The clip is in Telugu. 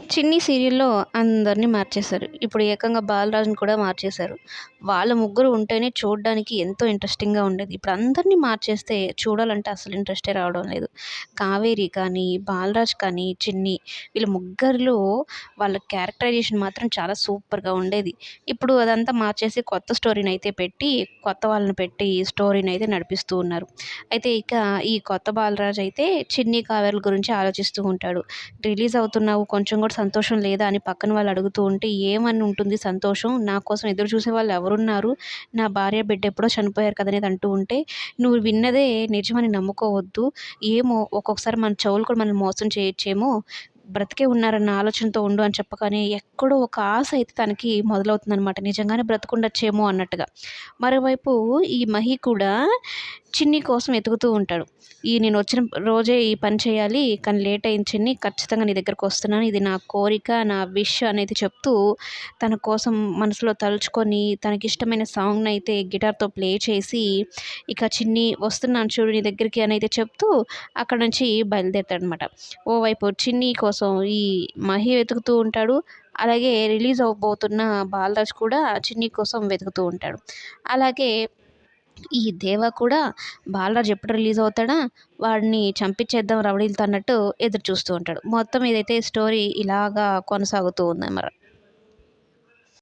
చిన్ని సీరియల్‌లో అందరిని మార్చేశారు. ఇప్పుడు ఏకంగా బాలరాజుని కూడా మార్చేశారు. వాళ్ళ ముగ్గురు ఉంటేనే చూడ్డానికి ఎంతో ఇంట్రెస్టింగ్‌గా ఉండేది. ఇప్పుడు అందరిని మార్చేస్తే చూడాలంటే అసలు ఇంట్రెస్టే రావడం లేదు. కావేరి కానీ, బాలరాజ్ కానీ, చిన్ని వీళ్ళ ముగ్గురిలో వాళ్ళ క్యారెక్టరైజేషన్ మాత్రం చాలా సూపర్‌గా ఉండేది. ఇప్పుడు అదంతా మార్చేసి కొత్త స్టోరీనైతే పెట్టి, కొత్త వాళ్ళని పెట్టి స్టోరీనైతే నడిపిస్తూ ఉన్నారు. అయితే ఇక ఈ కొత్త బాలరాజ్ అయితే చిన్ని, కావేరుల గురించి ఆలోచిస్తూ ఉంటాడు. రిలీజ్ అవుతున్నావు కొంచెం కూడా సంతోషం లేదా అని పక్కన వాళ్ళు అడుగుతూ ఉంటే ఏమని ఉంటుంది సంతోషం? నా కోసం ఎదురు చూసే వాళ్ళు ఎవరున్నారు? నా భార్య, బిడ్డ ఎప్పుడో చనిపోయారు కదా! అనేది అంటూ ఉంటే, నువ్వు విన్నదే నిజమని నమ్ముకోవద్దు. ఏమో ఒక్కొక్కసారి మన చెవులు కూడా మనల్ని మోసం చేయొచ్చేమో. బ్రతికే ఉన్నారన్న ఆలోచనతో ఉండు అని చెప్పగానే ఎక్కడో ఒక ఆశ అయితే తనకి మొదలవుతుందనమాట. నిజంగానే బ్రతికుండొచ్చేమో అన్నట్టుగా. మరోవైపు ఈ మహి కూడా చిన్ని కోసం వెతుకుతూ ఉంటాడు. నేనొచ్చిన రోజే ఈ పని చేయాలి. కానీ లేట్ అయింది చిన్ని. ఖచ్చితంగా నీ దగ్గరకొస్తున్నాను. ఇది నా కోరిక, నా విష్ అనేది చెప్తూ తన కోసం మనసులో తలుచుకొని తనకిష్టమైన సాంగ్‌నైతే గిటార్‌తో ప్లే చేసి, ఇక చిన్ని వస్తున్నాను చూడు నీ దగ్గరికి అనైతే చెప్తూ అక్కడి నుంచి బయలుదేరతాడనమాట. ఓవైపు చిన్ని కోసం ఈ మహి వెతుకుతూ ఉంటాడు. అలాగే రిలీజ్ అవ్వబోతున్న బాలరాజ్ కూడా చిన్ని కోసం వెతుకుతూ ఉంటాడు. అలాగే ఈ 'దేవ' కూడా బాలరాజ్ ఎప్పుడు రిలీజ్ అవుతాడా? వాడిని చంపించేద్దాం రౌడీలతో అన్నట్టు ఎదురు చూస్తూ ఉంటాడు. మొత్తం ఇదైతే స్టోరీ ఇలాగా కొనసాగుతూ ఉందన్నమాట.